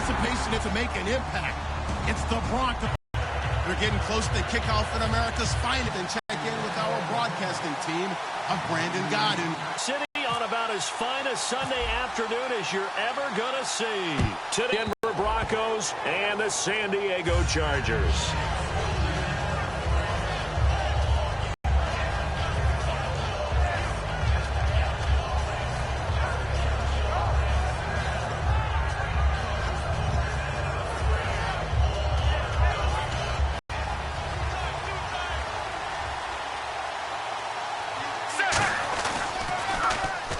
anticipation to make an impact. It's the Broncos. They're getting close to kickoff in America's finest. And check in with our broadcasting team of Brandon Godden. City on about as fine a Sunday afternoon as you're ever going to see. To the Denver Broncos and the San Diego Chargers.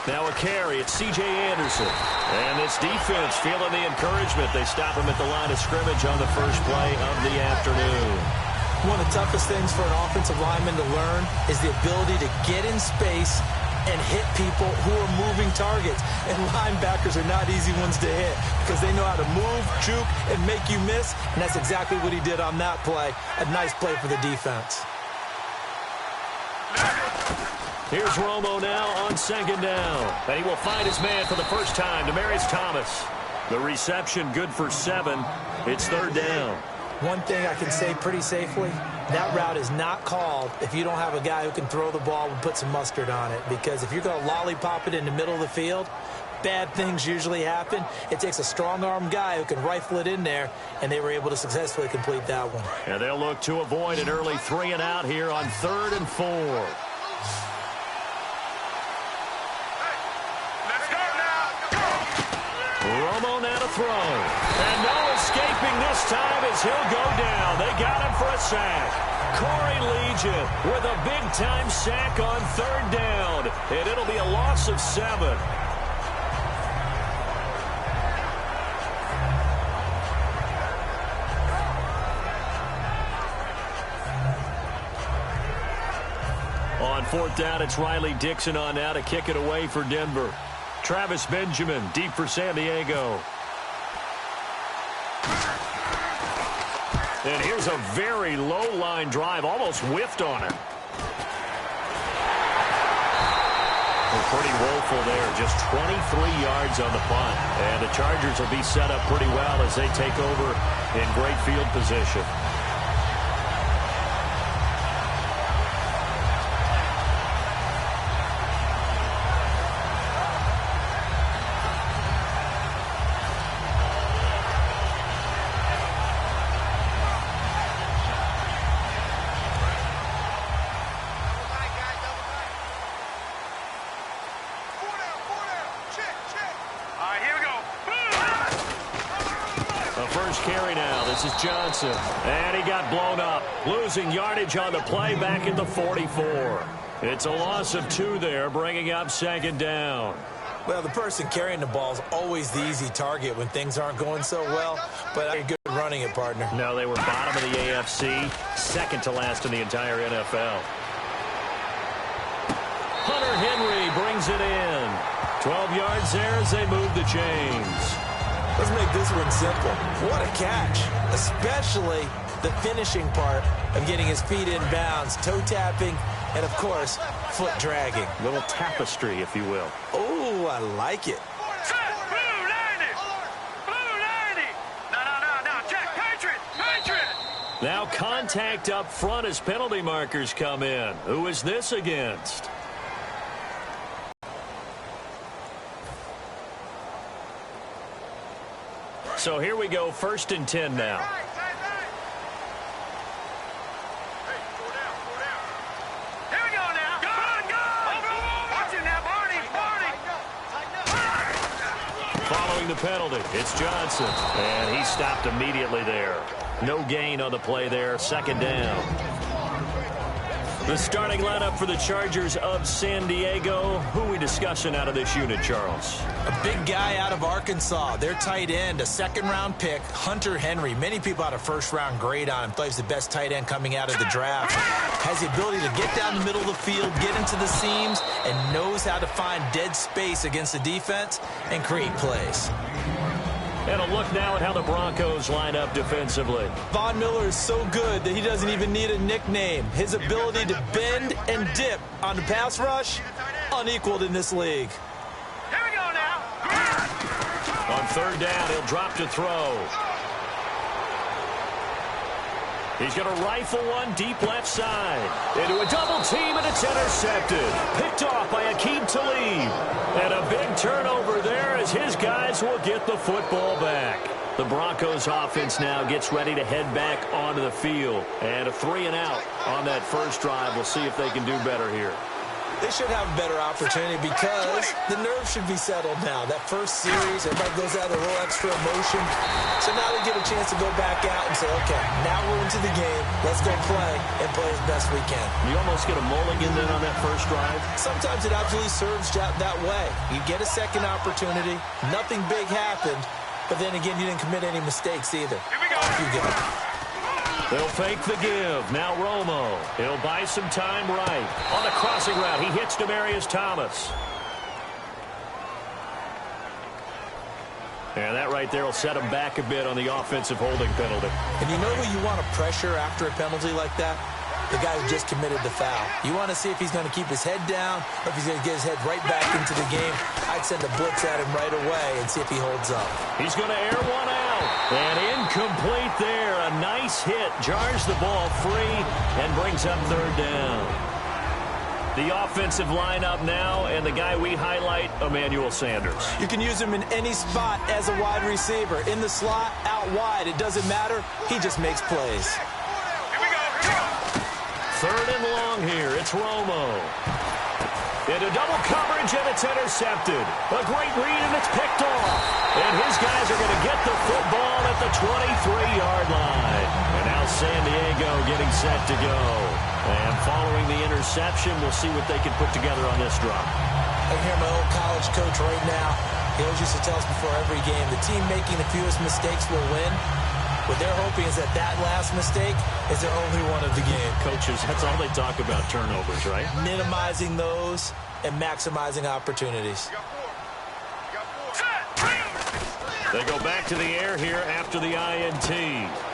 Now a carry, it's C.J. Anderson. And this defense feeling the encouragement. They stop him at the line of scrimmage on the first play of the afternoon. One of the toughest things for an offensive lineman to learn is the ability to get in space and hit people who are moving targets. And linebackers are not easy ones to hit because they know how to move, juke, and make you miss. And that's exactly what he did on that play. A nice play for the defense. Here's Romo now on second down. And he will find his man for the first time, Demaryius Thomas. The reception good for 7. It's third down. One thing I can say pretty safely, that route is not called if you don't have a guy who can throw the ball and put some mustard on it. Because if you're going to lollipop it in the middle of the field, bad things usually happen. It takes a strong-arm guy who can rifle it in there, and they were able to successfully complete that one. And they'll look to avoid an early 3-and-out here on 3rd and 4. Romo now to throw. And no escaping this time as he'll go down. They got him for a sack. Corey Legion with a big-time sack on 3rd down. And it'll be a loss of 7. On 4th down, it's Riley Dixon on now to kick it away for Denver. Travis Benjamin, deep for San Diego. And here's a very low-line drive, almost whiffed on it. Well, pretty woeful there, just 23 yards on the punt. And the Chargers will be set up pretty well as they take over in great field position. Carry now. This is Johnson. And he got blown up. Losing yardage on the play back at the 44. It's a loss of 2 there, bringing up 2nd down. Well, the person carrying the ball is always the easy target when things aren't going so well. But a good running it, partner. No, they were bottom of the AFC, 2nd to last in the entire NFL. Hunter Henry brings it in. 12 yards there as they move the chains. Let's make this one simple. What a catch, especially the finishing part of getting his feet in bounds, toe tapping, and, of course, foot dragging. Little tapestry, if you will. Oh, I like it. Now contact up front as penalty markers come in. Who is this against? So here we go, 1st and 10 now. Here we go now. Go! Watch him now, Barney. Following the penalty, it's Johnson. And he stopped immediately there. No gain on the play there, 2nd down. The starting lineup for the Chargers of San Diego. Who are we discussing out of this unit, Charles? A big guy out of Arkansas. Their tight end, a 2nd-round pick, Hunter Henry. Many people had a 1st-round grade on him. Thought he was the best tight end coming out of the draft. Has the ability to get down the middle of the field, get into the seams, and knows how to find dead space against the defense and create plays. And a look now at how the Broncos line up defensively. Von Miller is so good that he doesn't even need a nickname. His ability to bend and dip on the pass rush, unequaled in this league. Here we go now. On On third down, he'll drop to throw. He's going to rifle one deep left side. Into a double team, and it's intercepted. Picked off by Aqib Talib. And a big turnover there as his guys will get the football back. The Broncos offense now gets ready to head back onto the field. And a 3-and-out on that first drive. We'll see if they can do better here. They should have a better opportunity because the nerves should be settled now. That first series, everybody goes out with a little extra emotion. So now they get a chance to go back out and say, okay, now we're into the game. Let's go play and play as best we can. You almost get a mulligan then on that first drive? Sometimes it absolutely serves that way. You get a second opportunity. Nothing big happened. But then again, you didn't commit any mistakes either. Here we go. Off you go. They'll fake the give. Now Romo. He'll buy some time right. On the crossing route, he hits Demaryius Thomas. And that right there will set him back a bit on the offensive holding penalty. And you know who you want to pressure after a penalty like that? The guy who just committed the foul. You want to see if he's going to keep his head down or if he's going to get his head right back into the game. I'd send a blitz at him right away and see if he holds up. He's going to air one out. And incomplete there. A nice hit. Jars the ball free and brings up third down. The offensive lineup now, and the guy we highlight, Emmanuel Sanders. You can use him in any spot as a wide receiver. In the slot, out wide. It doesn't matter. He just makes plays. Third and long here. It's Romo. Into double coverage, and it's intercepted. A great read, and it's picked off. And his guys are going to get the football at the 23-yard line. And now San Diego getting set to go. And following the interception, we'll see what they can put together on this drop. I hear my old college coach right now. He always used to tell us before every game, the team making the fewest mistakes will win. What they're hoping is that last mistake is their only one of the game. Coaches, that's all they talk about, turnovers, right? Minimizing those and maximizing opportunities. They go back to the air here after the INT.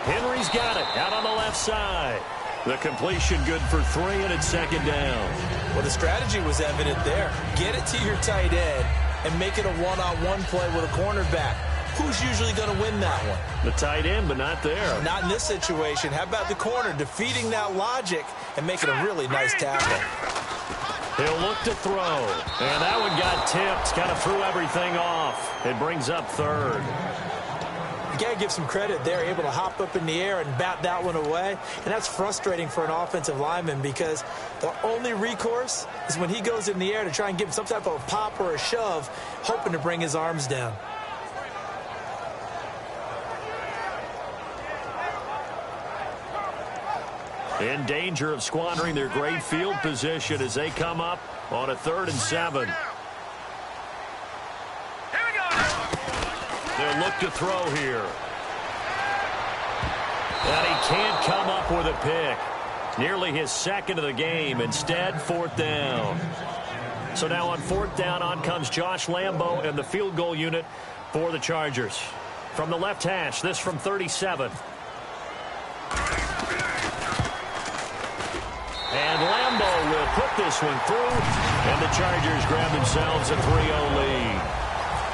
Henry's got it out on the left side. The completion good for 3, and it's second down. Well, the strategy was evident there. Get it to your tight end and make it a one-on-one play with a cornerback. Who's usually going to win that one? The tight end, but not there. Not in this situation. How about the corner defeating that logic and making a really nice tackle? He'll look to throw. And that one got tipped. Kind of threw everything off. It brings up third. You got to give some credit there. Able to hop up in the air and bat that one away. And that's frustrating for an offensive lineman because the only recourse is when he goes in the air to try and give him some type of a pop or a shove, hoping to bring his arms down. In danger of squandering their great field position as they come up on a 3rd and 7. They'll look to throw here. And he can't come up with a pick. Nearly his second of the game. Instead, 4th down. So now on 4th down, on comes Josh Lambo and the field goal unit for the Chargers. From the left hash, this from 37. And Lambo will put this one through, and the Chargers grab themselves a 3-0 lead.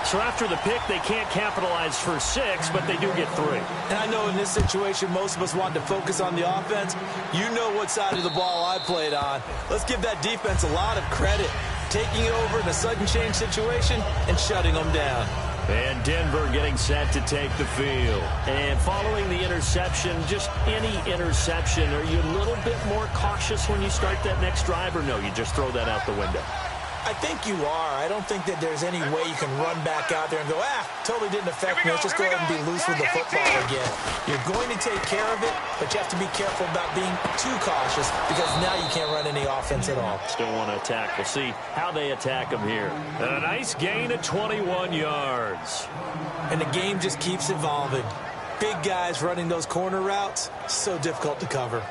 So after the pick, they can't capitalize for 6, but they do get 3. And I know in this situation, most of us want to focus on the offense. You know what side of the ball I played on. Let's give that defense a lot of credit. Taking it over in a sudden change situation and shutting them down. And Denver getting set to take the field. And following the interception, just any interception, are you a little bit more cautious when you start that next drive, or no, you just throw that out the window? I think you are. I don't think that there's any way you can run back out there and go, totally didn't affect me. Let's just go ahead and be loose with the football again. You're going to take care of it, but you have to be careful about being too cautious because now you can't run any offense at all. Still want to attack. We'll see how they attack him here. And a nice gain of 21 yards. And the game just keeps evolving. Big guys running those corner routes, so difficult to cover.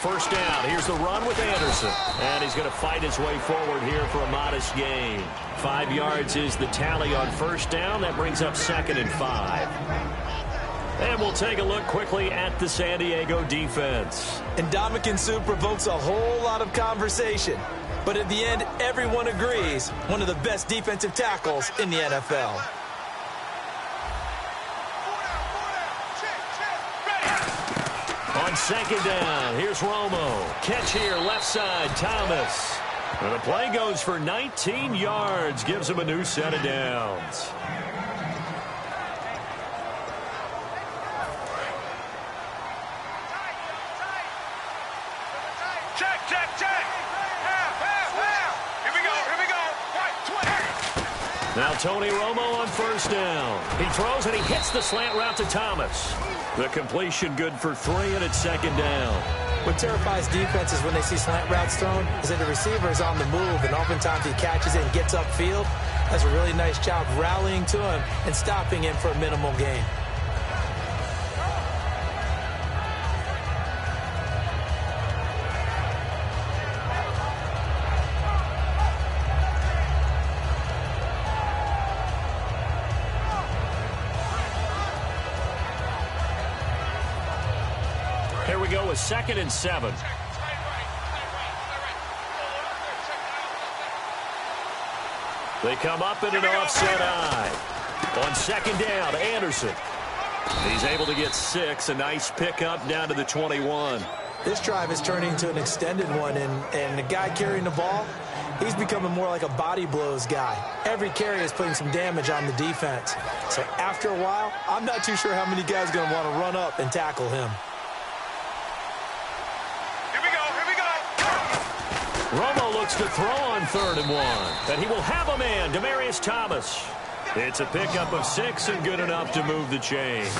First down. Here's the run with Anderson. And he's going to fight his way forward here for a modest gain. 5 yards is the tally on first down. That brings up 2nd and 5. And we'll take a look quickly at the San Diego defense. And Suh provokes a whole lot of conversation. But at the end, everyone agrees, one of the best defensive tackles in the NFL. On second down, here's Romo. Catch here, left side, Thomas. And the play goes for 19 yards, gives him a new set of downs. Now Tony Romo on first down. He throws and he hits the slant route to Thomas. The completion good for 3, and it's second down. What terrifies defenses when they see slant routes thrown is that the receiver is on the move, and oftentimes he catches it and gets upfield. Does a really nice job rallying to him and stopping him for a minimal gain. Here we go with 2nd and 7. They come up in an offset eye. On second down, Anderson. He's able to get 6. A nice pickup down to the 21. This drive is turning into an extended one, and the guy carrying the ball, he's becoming more like a body blows guy. Every carry is putting some damage on the defense. So after a while, I'm not too sure how many guys are going to want to run up and tackle him. Romo looks to throw on 3rd and 1. And he will have a man, Demaryius Thomas. It's a pickup of 6 and good enough to move the chains.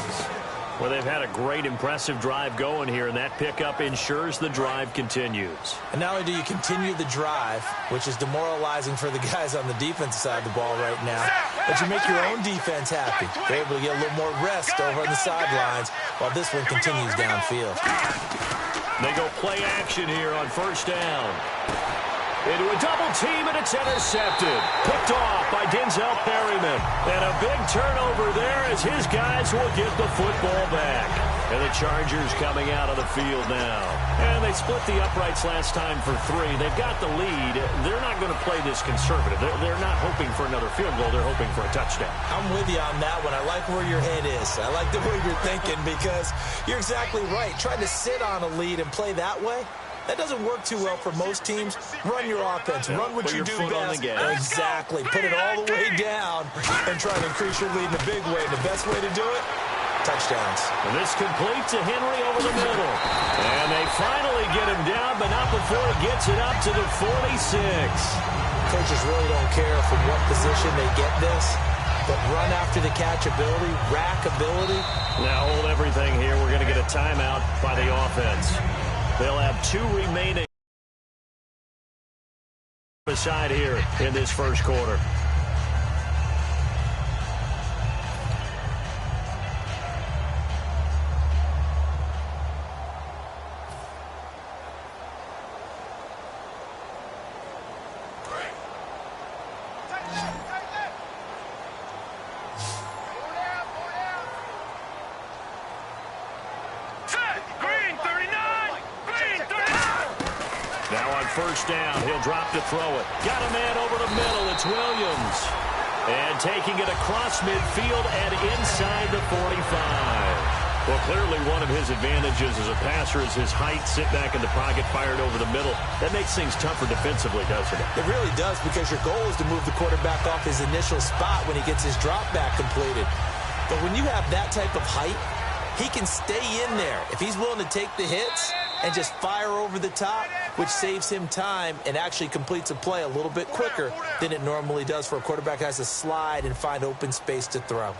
Well, they've had a great, impressive drive going here, and that pickup ensures the drive continues. And not only do you continue the drive, which is demoralizing for the guys on the defensive side of the ball right now, but you make your own defense happy. They're able to get a little more rest over on the sidelines while this one continues downfield. They go play action here on first down. Into a double team, and it's intercepted. Picked off by Denzel Perryman. And a big turnover there as his guys will get the football back. And the Chargers coming out of the field now. And they split the uprights last time for 3. They've got the lead. They're not going to play this conservative. They're not hoping for another field goal. They're hoping for a touchdown. I'm with you on that one. I like where your head is. I like the way you're thinking because you're exactly right. Trying to sit on a lead and play that way, that doesn't work too well for most teams. Run your offense. Run what you do best. Exactly. Put it all the way down and try to increase your lead in a big way. The best way to do it, touchdowns. And this complete to Henry over the middle. And they finally get him down, but not before he gets it up to the 46. Coaches really don't care from what position they get this, but run after the catch ability, rack ability. Now hold everything here. We're going to get a timeout by the offense. They'll have 2 remaining aside here in this first quarter. First down, he'll drop to throw it. Got a man over the middle, it's Williams. And taking it across midfield and inside the 45. Well, clearly one of his advantages as a passer is his height, sit back in the pocket, fired over the middle. That makes things tougher defensively, doesn't it? It really does, because your goal is to move the quarterback off his initial spot when he gets his drop back completed. But when you have that type of height, he can stay in there if he's willing to take the hits and just fire over the top, which saves him time and actually completes a play a little bit quicker than it normally does for a quarterback who has to slide and find open space to throw.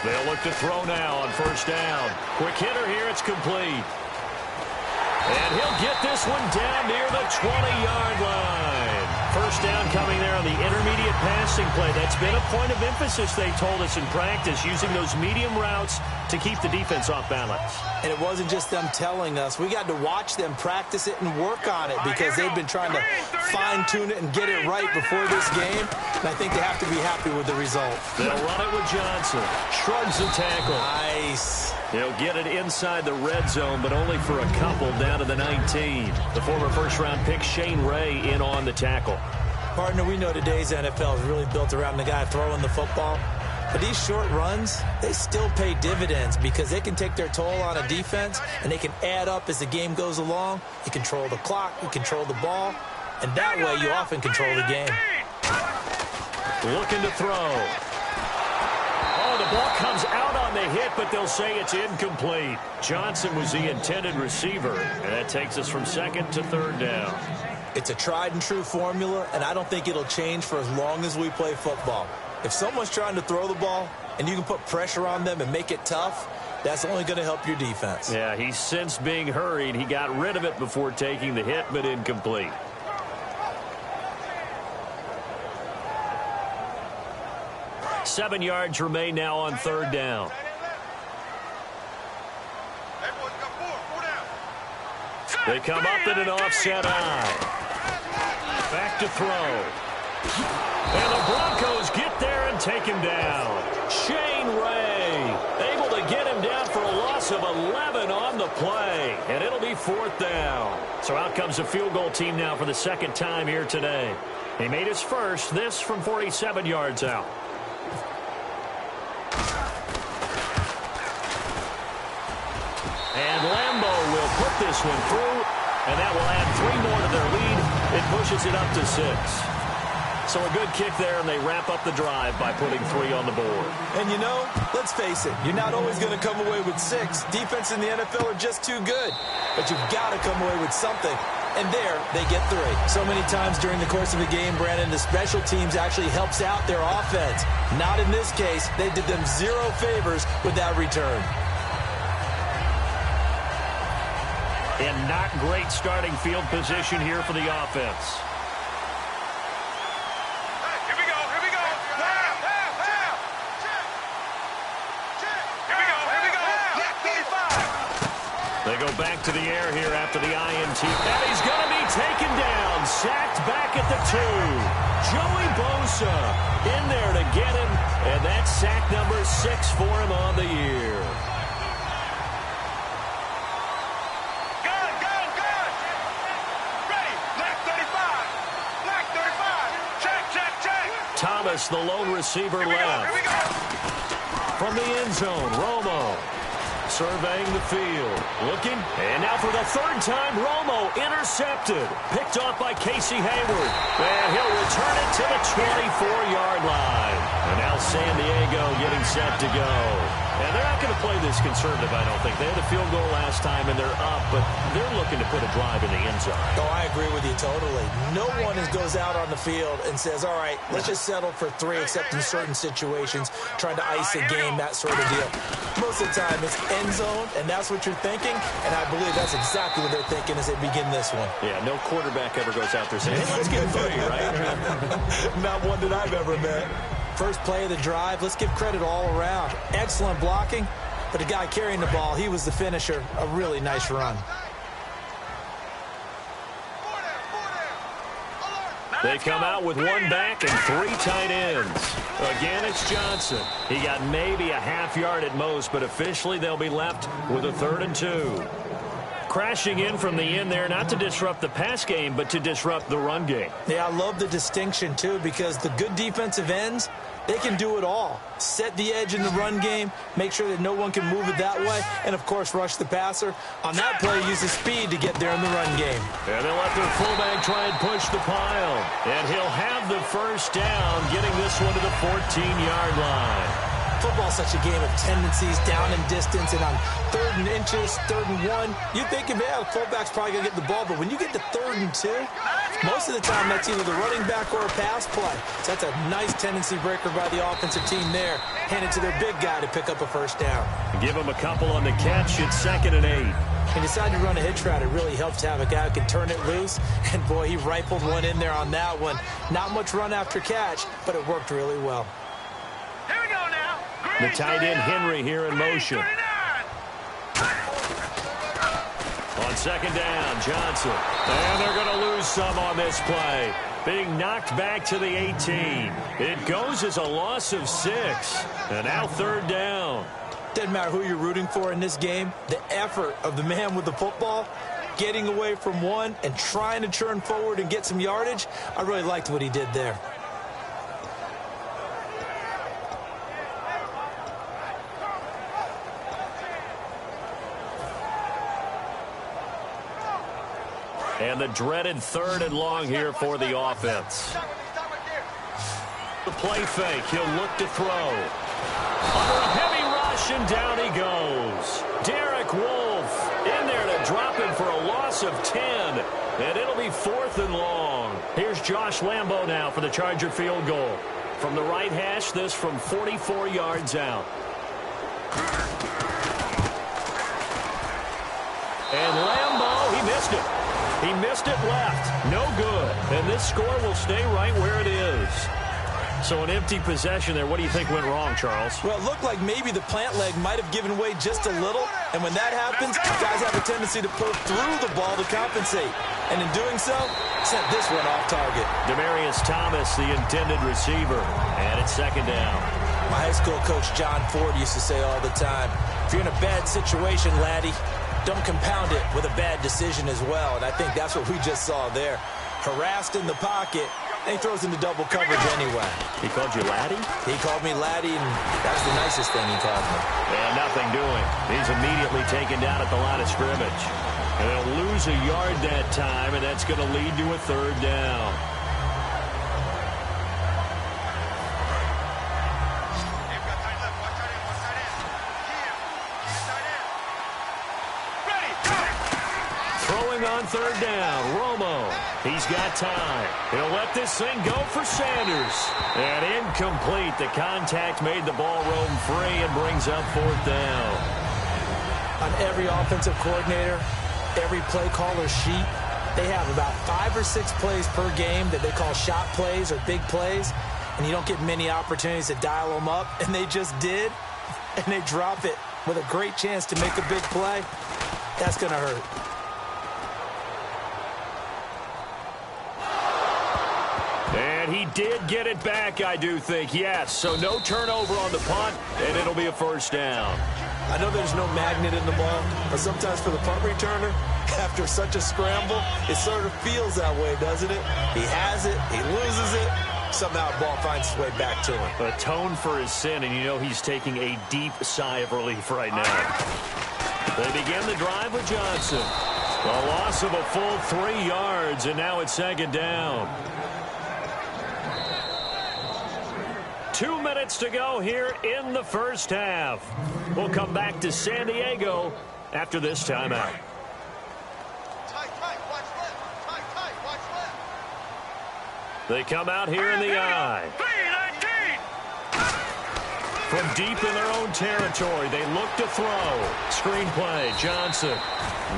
They'll look to throw now on first down. Quick hitter here, it's complete. And he'll get this one down near the 20-yard line. First down coming there on the intermediate passing play. That's been a point of emphasis, they told us in practice, using those medium routes to keep the defense off balance. And it wasn't just them telling us. We got to watch them practice it and work on it because they've been trying to fine-tune it and get it right before this game. And I think they have to be happy with the result. They'll run it with Johnson. Shrugs the tackle. Nice. He'll get it inside the red zone, but only for a couple down to the 19. The former first-round pick, Shane Ray, in on the tackle. Partner, we know today's NFL is really built around the guy throwing the football. But these short runs, they still pay dividends because they can take their toll on a defense, and they can add up as the game goes along. You control the clock, you control the ball, and that way you often control the game. Looking to throw. Oh, the ball comes out on the hit, but they'll say it's incomplete. Johnson was the intended receiver, and that takes us from second to third down. It's a tried-and-true formula, and I don't think it'll change for as long as we play football. If someone's trying to throw the ball and you can put pressure on them and make it tough, that's only going to help your defense. Yeah, he's since being hurried. He got rid of it before taking the hit, but incomplete. Seven yards remain now on third down. They come up in an offset eye. Back to throw. And the Broncos get there and take him down. Shane Ray able to get him down for a loss of 11 on the play. And it'll be fourth down. So out comes the field goal team now for the second time here today. He made his first, this from 47 yards out. And Lambeau will put this one through, and that will add 3 more to their lead. It pushes it up to 6. So a good kick there, and they wrap up the drive by putting 3 on the board. And you know, let's face it, you're not always going to come away with 6. Defense in the NFL are just too good. But you've got to come away with something. And there, they get 3. So many times during the course of a game, Brandon, the special teams actually helps out their offense. Not in this case. They did them 0 favors with that return. And not great starting field position here for the offense. They go back to the air here after the INT. And he's going to be taken down. Sacked back at the 2. Joey Bosa in there to get him. And that's sack number 6 for him on the year. Thomas, the lone receiver, left. From the end zone, Romo surveying the field. Looking. And now for the 3rd time, Romo intercepted. Picked off by Casey Hayward. And he'll return it to the 24-yard line. And now San Diego getting set to go. And they're not going to play this conservative, I don't think. They had a field goal last time, and they're up, but they're looking to put a drive in the end zone. Oh, I agree with you totally. No one goes out on the field and says, all right, let's just settle for 3, except in certain situations, trying to ice a game, that sort of deal. Most of the time, it's end zone, and that's what you're thinking, and I believe that's exactly what they're thinking as they begin this one. Yeah, no quarterback ever goes out there saying, hey, let's get 3, right? Not one that I've ever met. First play of the drive, let's give credit all around. Excellent blocking, but the guy carrying the ball, he was the finisher. A really nice run. They come out with 1 back and 3 tight ends. Again, it's Johnson. He got maybe a half yard at most, but officially they'll be left with a 3rd and 2. Crashing in from the end there, not to disrupt the pass game, but to disrupt the run game. Yeah, I love the distinction, too, because the good defensive ends, they can do it all. Set the edge in the run game, make sure that no one can move it that way, and, of course, rush the passer. On that play, use the speed to get there in the run game. And they'll let their fullback try and push the pile. And he'll have the 1st down, getting this one to the 14-yard line. Football's such a game of tendencies, down and distance, and on 3rd and inches, 3rd and 1, you think, man, the fullback's probably going to get the ball, but when you get to 3rd and 2, most of the time that's either the running back or a pass play. So that's a nice tendency breaker by the offensive team there. Hand it to their big guy to pick up a 1st down. Give him a couple on the catch. It's 2nd and 8. He decided to run a hitch route. It really helps to have a guy who can turn it loose. And, boy, he rifled one in there on that one. Not much run after catch, but it worked really well. Here we go now. The tight end Henry here in motion. On second down, Johnson. And they're going to lose some on this play. Being knocked back to the 18. It goes as a loss of 6. And now third down. Doesn't matter who you're rooting for in this game. The effort of the man with the football, getting away from one and trying to turn forward and get some yardage, I really liked what he did there. And the dreaded third and long here for the offense. The play fake. He'll look to throw. Under a heavy rush, and down he goes. Derek Wolfe in there to drop him for a loss of 10. And it'll be 4th and long. Here's Josh Lambo now for the Charger field goal. From the right hash, this from 44 yards out. And Lambo, he missed it. He missed it left. No good. And this score will stay right where it is. So an empty possession there. What do you think went wrong, Charles? Well, it looked like maybe the plant leg might have given way just a little. And when that happens, guys have a tendency to pull through the ball to compensate. And in doing so, sent this one off target. Demaryius Thomas, the intended receiver. And it's second down. My high school coach, John Ford, used to say all the time, if you're in a bad situation, laddie, don't compound it with a bad decision as well. And I think that's what we just saw there. Harassed in the pocket, and he throws into double coverage anyway. He called you laddie? He called me laddie, and that's the nicest thing he called me. And nothing doing. He's immediately taken down at the line of scrimmage. And they'll lose a yard that time, and that's going to lead to a third down. On third down, Romo. He's got time. He'll let this thing go for Sanders. And incomplete. The contact made the ball roam free and brings up 4th down. On every offensive coordinator, every play caller sheet, they have about 5 or 6 plays per game that they call shot plays or big plays. And you don't get many opportunities to dial them up. And they just did. And they drop it with a great chance to make a big play. That's going to hurt. And he did get it back, I do think, yes. So no turnover on the punt, and it'll be a first down. I know there's no magnet in the ball, but sometimes for the punt returner, after such a scramble, it sort of feels that way, doesn't it? He has it, he loses it, somehow the ball finds its way back to him. Atone for his sin, and you know he's taking a deep sigh of relief right now. They begin the drive with Johnson. A loss of a full 3 yards, and now it's second down. 2 minutes to go here in the first half. We'll come back to San Diego after this timeout. They come out here in the I. From deep in their own territory, they look to throw. Screenplay, Johnson.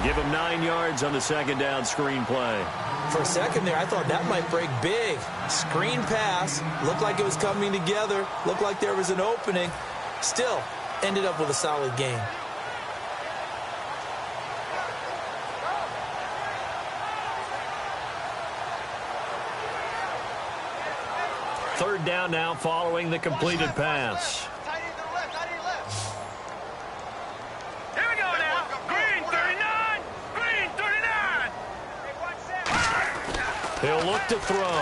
Give him 9 yards on the second down screenplay. For a second there, I thought that might break big. Screen pass. Looked like it was coming together. Looked like there was an opening. Still, ended up with a solid game. Third down now following the completed pass. Here we go now. Green 39. Green 39. He'll look to throw.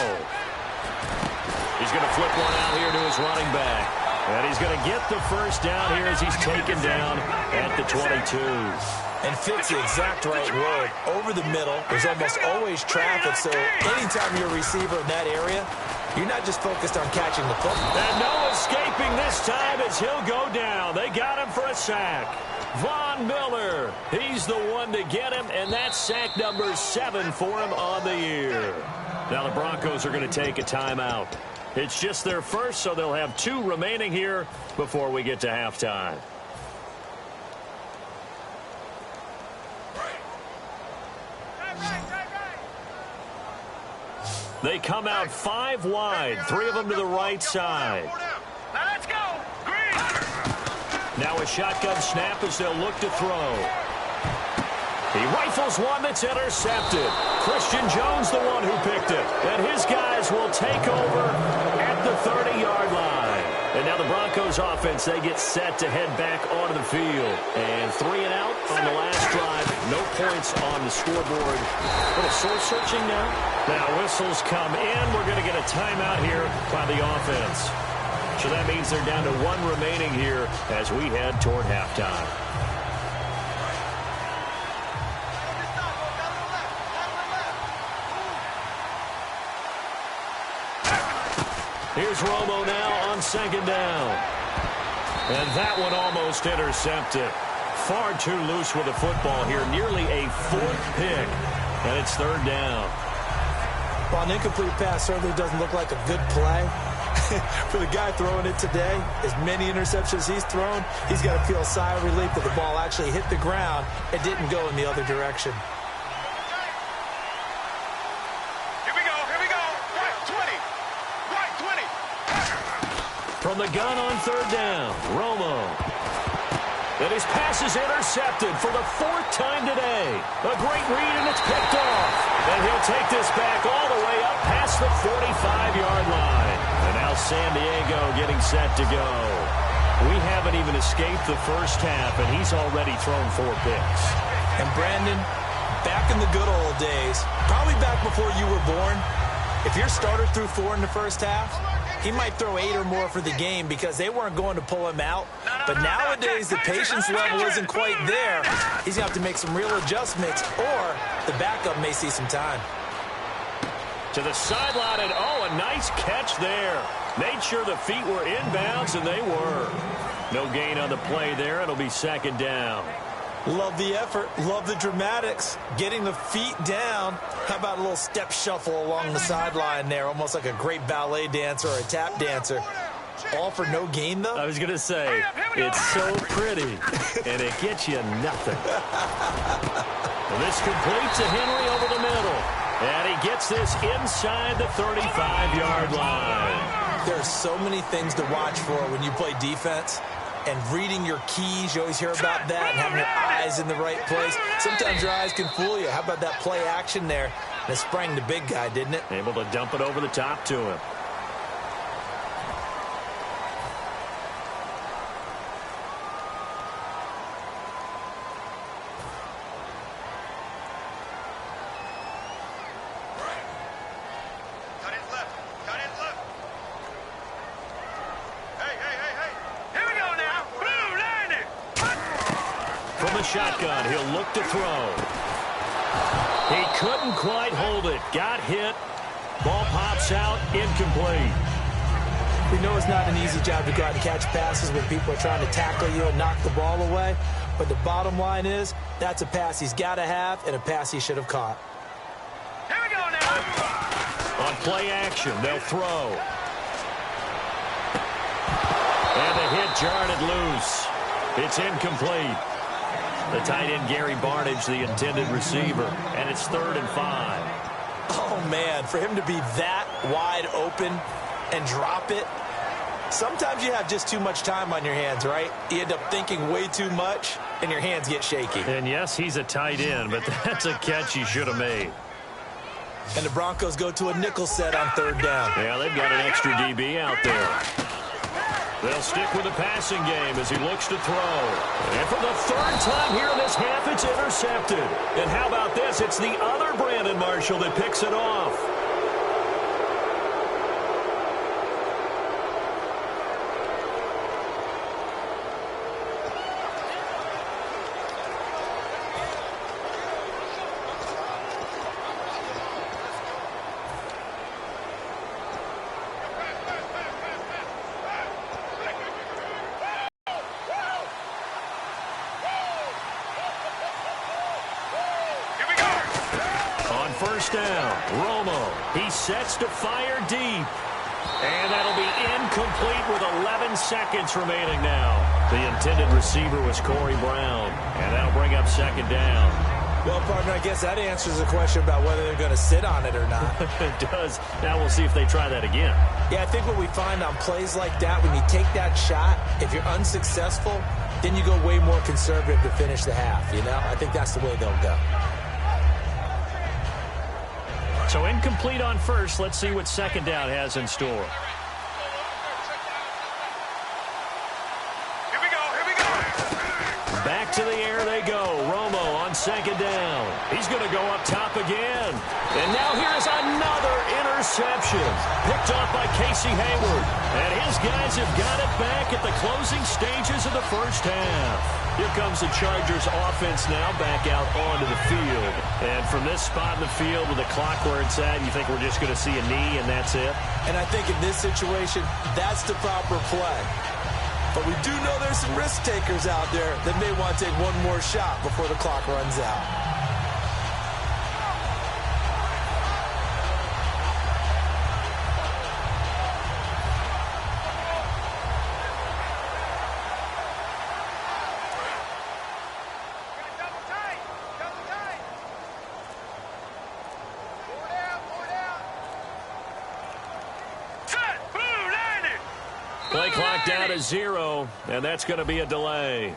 He's going to flip one out here to his running back. And he's going to get the first down here as he's taken down at the 22. And fits the exact right word. Over the middle, there's almost always traffic, so anytime you're a receiver in that area, you're not just focused on catching the football. And no escaping this time as he'll go down. They got him for a sack. Von Miller, he's the one to get him, and that's sack number 7 for him on the year. Now the Broncos are going to take a timeout. It's just their first, so they'll have 2 remaining here before we get to halftime. They come out 5 wide, 3 of them to the right side. Now let's go. Green. Now a shotgun snap as they'll look to throw. He rifles one that's intercepted. Christian Jones, the one who picked it. And his guys will take over at the 30-yard line. And now the Broncos offense, they get set to head back onto the field. And 3 and out on the last drive. No points on the scoreboard. A little soul-searching now. Now whistles come in. We're going to get a timeout here by the offense. So that means they're down to 1 remaining here as we head toward halftime. Here's Romo now on 2nd down. And that one almost intercepted. Far too loose with the football here. Nearly a 4th pick. And it's 3rd down. Well, an incomplete pass certainly doesn't look like a good play. For the guy throwing it today, as many interceptions he's thrown, he's got to feel a sigh of relief that the ball actually hit the ground and didn't go in the other direction. From the gun on 3rd down, Romo. And his pass is intercepted for the 4th time today. A great read, and it's picked off. And he'll take this back all the way up past the 45-yard line. And now San Diego getting set to go. We haven't even escaped the first half, and he's already thrown 4 picks. And Brandon, back in the good old days, probably back before you were born, if your starter threw 4 in the first half, he might throw 8 or more for the game because they weren't going to pull him out. But nowadays, the patience level isn't quite there. He's going to have to make some real adjustments, or the backup may see some time. To the sideline, and a nice catch there. Made sure the feet were inbounds, and they were. No gain on the play there. It'll be 2nd down. Love the effort. Love the dramatics. Getting the feet down. How about a little step shuffle along the sideline there? Almost like a great ballet dancer or a tap dancer. All for no gain, though? I was going to say, it's so pretty, and it gets you nothing. Well, this complete to Henry over the middle. And he gets this inside the 35-yard line. There are so many things to watch for when you play defense. And reading your keys, you always hear about that, and having your eyes in the right place. Sometimes your eyes can fool you. How about that play action there? And it sprang the big guy, didn't it? Able to dump it over the top to him. Shotgun, he'll look to throw. He couldn't quite hold it. Got hit. Ball pops out, incomplete. We know it's not an easy job to go out and catch passes when people are trying to tackle you and knock the ball away. But the bottom line is, that's a pass he's got to have and a pass he should have caught. Here we go now. On play action, they'll throw. And the hit jarred it loose. It's incomplete. The tight end, Gary Barnage, the intended receiver. And it's 3rd and 5. Oh, man, for him to be that wide open and drop it. Sometimes you have just too much time on your hands, right? You end up thinking way too much, and your hands get shaky. And, yes, he's a tight end, but that's a catch he should have made. And the Broncos go to a nickel set on 3rd down. Yeah, they've got an extra DB out there. They'll stick with the passing game as he looks to throw. And for the 3rd time here in this half, it's intercepted. And how about this? It's the other Brandon Marshall that picks it off. First down, Romo. He sets to fire deep. And that'll be incomplete with 11 seconds remaining now. The intended receiver was Corey Brown. And that'll bring up 2nd down. Well, partner, I guess that answers the question about whether they're going to sit on it or not. It does. Now we'll see if they try that again. Yeah, I think what we find on plays like that, when you take that shot, if you're unsuccessful, then you go way more conservative to finish the half, you know? I think that's the way they'll go. So incomplete on first. Let's see what second down has in store. Here we go, here we go. Back to the air they go. Romo on second down. He's going to go up top again. And now here's another interception. Picked off by Casey Hayward. And his guys have got it back at the closing stages of the first half. Here comes the Chargers offense now back out onto the field. And from this spot in the field with the clock where it's at, you think we're just going to see a knee and that's it? And I think in this situation, that's the proper play. But we do know there's some risk takers out there that may want to take one more shot before the clock runs out. Play clock down to 0, and that's going to be a delay.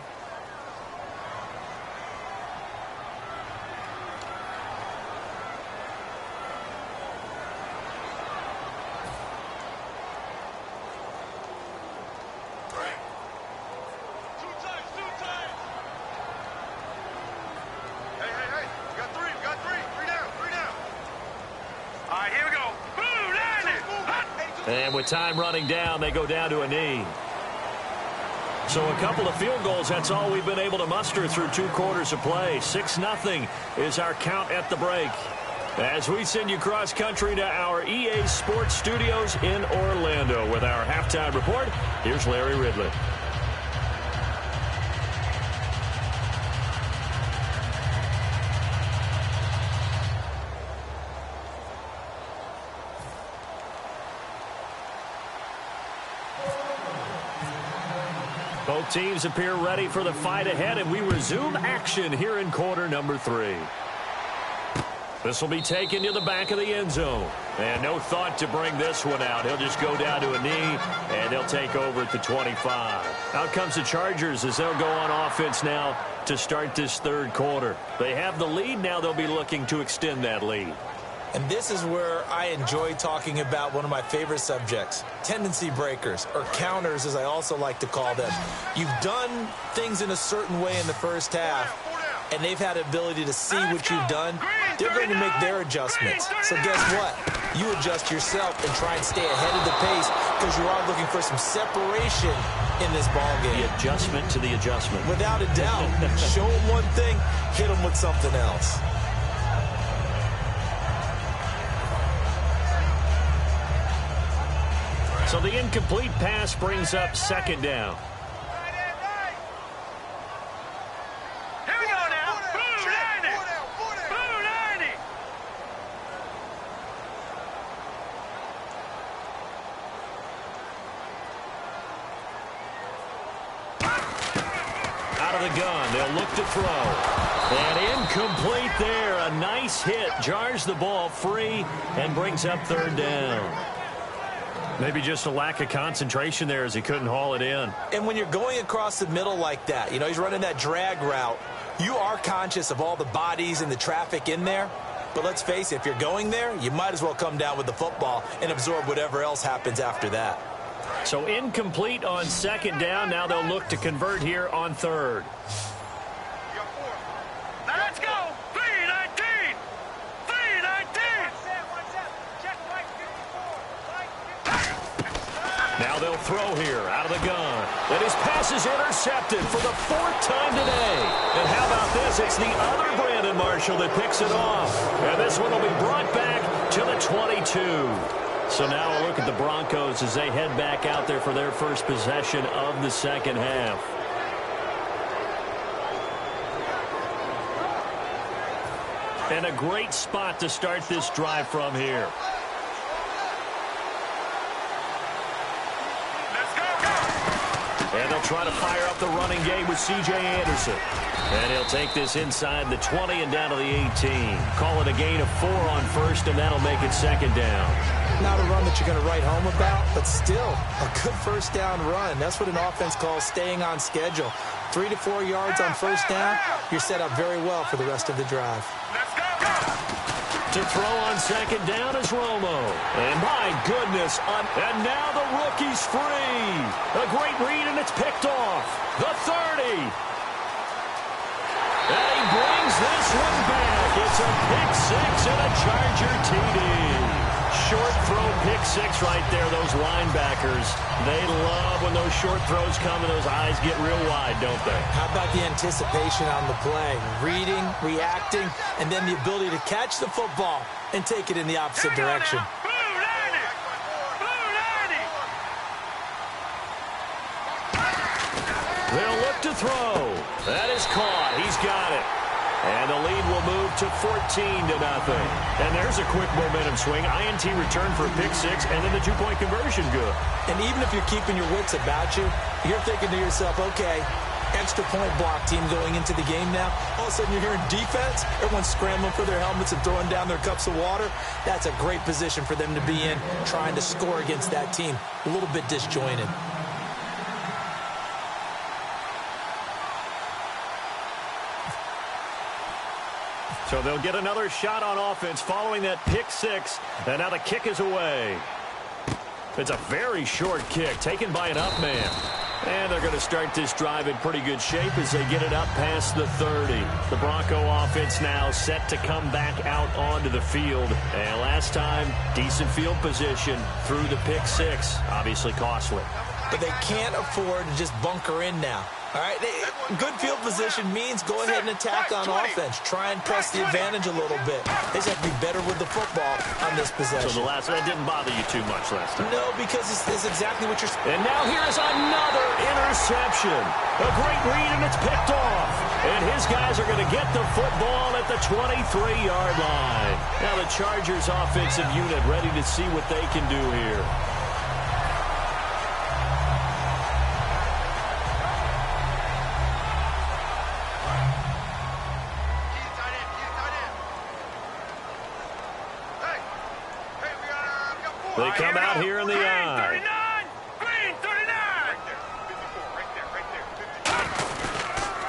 And with time running down, they go down to a knee. So a couple of field goals, that's all we've been able to muster through 2 quarters of play. 6-0 is our count at the break. As we send you cross-country to our EA Sports Studios in Orlando with our halftime report, here's Larry Ridley. Both teams appear ready for the fight ahead, and we resume action here in quarter number 3. This will be taken to the back of the end zone. And no thought to bring this one out. He'll just go down to a knee, and they'll take over at the 25. Out comes the Chargers as they'll go on offense now to start this third quarter. They have the lead. Now they'll be looking to extend that lead. And this is where I enjoy talking about one of my favorite subjects, tendency breakers, or counters as I also like to call them. You've done things in a certain way in the first half, and they've had the ability to see what you've done. They're going to make their adjustments. So guess what? You adjust yourself and try and stay ahead of the pace because you are looking for some separation in this ball game. The adjustment to the adjustment. Without a doubt. Show them one thing, hit them with something else. So the incomplete pass brings up second down. Here we go now. Blue 90. Blue 90. Out of the gun, they'll look to throw. And incomplete there. A nice hit. Jars the ball free and brings up third down. Maybe just a lack of concentration there as he couldn't haul it in. And when you're going across the middle like that, you know, he's running that drag route, you are conscious of all the bodies and the traffic in there. But let's face it, if you're going there, you might as well come down with the football and absorb whatever else happens after that. So incomplete on second down. Now they'll look to convert here on third. Now let's go. 319. 319. Now they'll throw here out of the gun. And his pass is intercepted for the 4th time today. And how about this? It's the other Brandon Marshall that picks it off. And this one will be brought back to the 22. So now a look at the Broncos as they head back out there for their first possession of the second half. And a great spot to start this drive from here. try to fire up the running game with C.J. Anderson. And he'll take this inside the 20 and down to the 18. Call it a gain of 4 on first, and that'll make it second down. Not a run that you're going to write home about, but still a good first down run. That's what an offense calls staying on schedule. 3 to 4 yards on first down, you're set up very well for the rest of the drive. Let's go! To throw on second down is Romo. And my goodness, and now the rookie's free. A great read, and it's picked off. The 30. And he brings this one back. It's a pick six and a Charger TD. Short throw pick six right there, those linebackers. They love when those short throws come and those eyes get real wide, don't they? How about the anticipation on the play? Reading, reacting, and then the ability to catch the football and take it in the opposite direction. Blue 90! Blue 90! They'll look to throw. That is caught. He's got it. And the lead will move to 14-0. And there's a quick momentum swing. INT return for a pick six, and then the two-point conversion good. And even if you're keeping your wits about you, you're thinking to yourself, okay, extra point block team going into the game now. All of a sudden you're hearing defense. Everyone's scrambling for their helmets and throwing down their cups of water. That's a great position for them to be in, trying to score against that team. A little bit disjointed. So they'll get another shot on offense following that pick six. And now the kick is away. It's a very short kick taken by an up man. And they're going to start this drive in pretty good shape as they get it up past the 30. The Bronco offense now set to come back out onto the field. And last time, decent field position through the pick six. Obviously costly. But they can't afford to just bunker in now. All right, good field position means go ahead and attack on offense. Try and press the advantage a little bit. They just have to be better with the football on this possession. So that didn't bother you too much last time? No, because it's exactly what you're... And now here's another interception. A great read, and it's picked off. And his guys are going to get the football at the 23-yard line. Now the Chargers offensive unit ready to see what they can do here. They come out here in the eye. Green 39!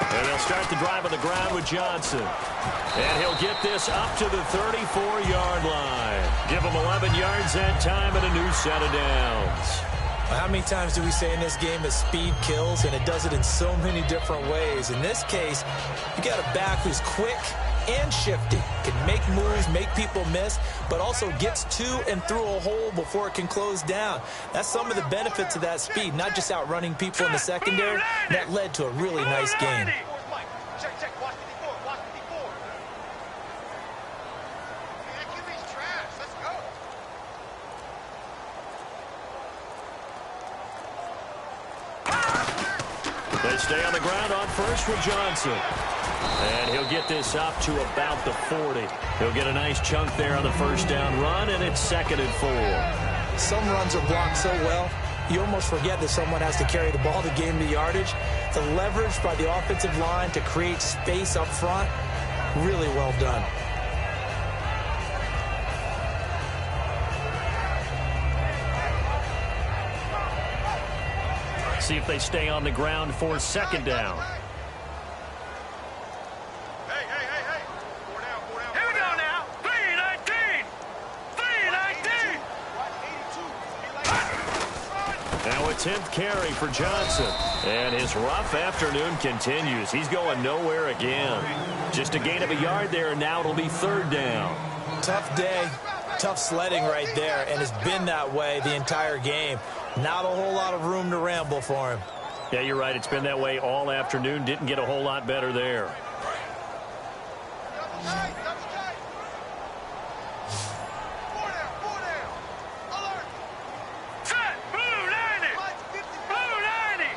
And they'll start the drive on the ground with Johnson. And he'll get this up to the 34-yard line. Give him 11 yards that time and a new set of downs. How many times do we say in this game that speed kills, and it does it in so many different ways? In this case, you got a back who's quick and shifty, can make moves, make people miss, but also gets to and through a hole before it can close down. That's some of the benefits of that speed, not just outrunning people in the secondary. That led to a really nice game. They stay on the ground on first with Johnson. And he'll get this up to about the 40. He'll get a nice chunk there on the first down run, and it's 2nd and 4. Some runs are blocked so well, you almost forget that someone has to carry the ball to gain the yardage. The leverage by the offensive line to create space up front, really well done. See if they stay on the ground for 2nd down. Hey. 4 down. Here we go now. 319. 319. Now a 10th carry for Johnson. And his rough afternoon continues. He's going nowhere again. Just a gain of a yard there, and now it'll be 3rd down. Tough day, tough sledding right there, and it's been that way the entire game. Not a whole lot of room to ramble for him. Yeah, you're right. It's been that way all afternoon. Didn't get a whole lot better there. Set. Blue 90. Blue 90.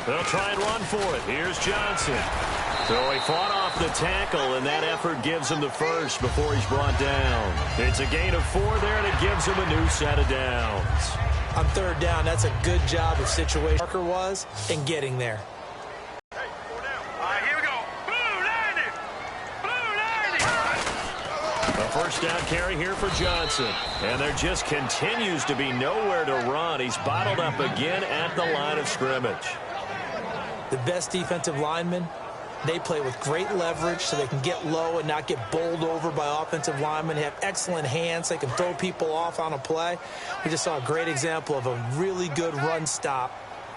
They'll try and run for it. Here's Johnson. So he fought off the tackle, and that effort gives him the first before he's brought down. It's a gain of 4 there, and it gives him a new set of downs. On third down, that's a good job of situation Parker was in getting there. All right, here we go. Blue 90. Blue 90. A first down carry here for Johnson. And there just continues to be nowhere to run. He's bottled up again at the line of scrimmage. The best defensive linemen, they play with great leverage so they can get low and not get bowled over by offensive linemen. They have excellent hands. They can throw people off on a play. We just saw a great example of a really good run stop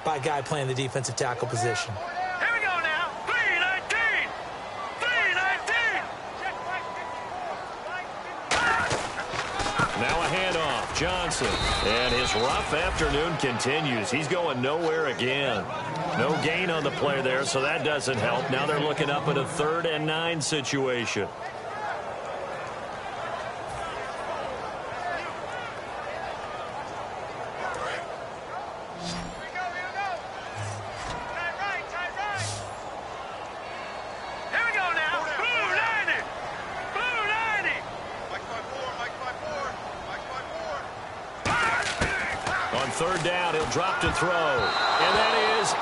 by a guy playing the defensive tackle position. Here we go now. 319. 319. Now a handoff. Johnson. And his rough afternoon continues. He's going nowhere again. No gain on the play there, so that doesn't help. Now they're looking up at a 3rd and 9 situation. Third down, he'll drop to throw. And that is